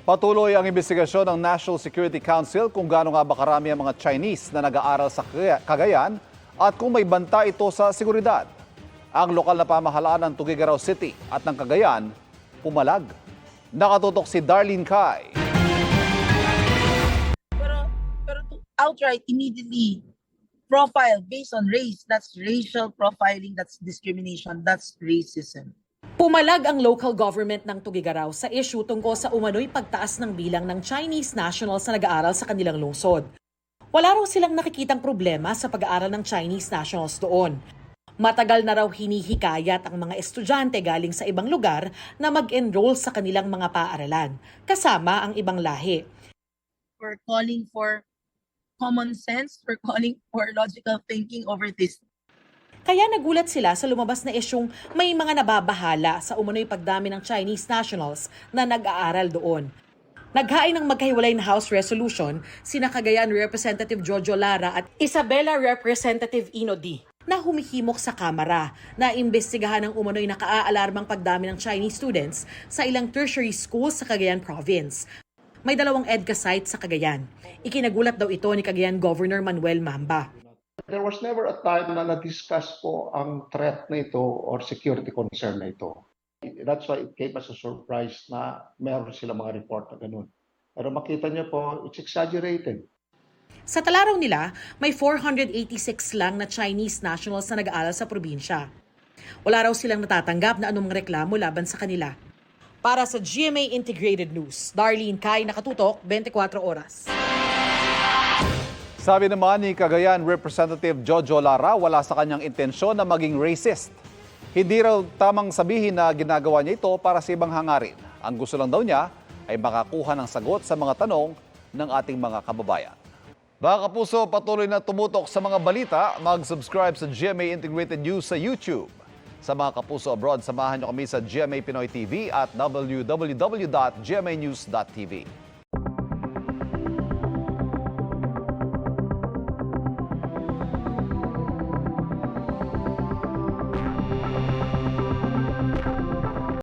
Patuloy ang investigasyon ng National Security Council kung gaano nga ba karami ang mga Chinese na nag-aaral sa Cagayan at kung may banta ito sa seguridad. Ang lokal na pamahalaan ng Tuguegarao City at ng Cagayan pumalag. Nakatutok si Darlene Kai. Pero to outright, immediately profile based on race, that's racial profiling, that's discrimination, that's racism. Pumalag ang local government ng Tuguegarao sa issue tungkol sa umano'y pagtaas ng bilang ng Chinese nationals na nag-aaral sa kanilang lungsod. Wala raw silang nakikitang problema sa pag-aaral ng Chinese nationals doon. Matagal na raw hinihikayat ang mga estudyante galing sa ibang lugar na mag-enroll sa kanilang mga paaralan, kasama ang ibang lahi. We're calling for common sense, we're calling for logical thinking over this. Kaya nagulat sila sa lumabas na isyung may mga nababahala sa umano'y pagdami ng Chinese nationals na nag-aaral doon. Naghain ng magkahiwalay na House Resolution sina Cagayan Representative Jojo Lara at Isabela Representative Ino D. na humihimok sa Kamara na imbestigahan ng umano'y naka-aalarmang pagdami ng Chinese students sa ilang tertiary schools sa Cagayan Province. May 2 EDCA sites sa Cagayan. Ikinagulat daw ito ni Cagayan Governor Manuel Mamba. There was never a time na na-discuss po ang threat na ito or security concern na ito. That's why it came as a surprise na meron sila mga report na ganun. Pero makita niyo po, it's exaggerated. Sa talaraw nila, may 486 lang na Chinese nationals na nag-aaral sa probinsya. Wala raw silang natatanggap na anumang reklamo laban sa kanila. Para sa GMA Integrated News, Darlene Kai, nakatutok, 24 oras. Sabi naman ni Cagayan Representative Jojo Lara, wala sa kanyang intensyon na maging racist. Hindi raw tamang sabihin na ginagawa niya ito para sa ibang hangarin. Ang gusto lang daw niya ay makakuha ng sagot sa mga tanong ng ating mga kababayan. Mga kapuso, patuloy na tumutok sa mga balita. Mag-subscribe sa GMA Integrated News sa YouTube. Sa mga kapuso abroad, samahan niyo kami sa GMA Pinoy TV at www.gmanews.tv.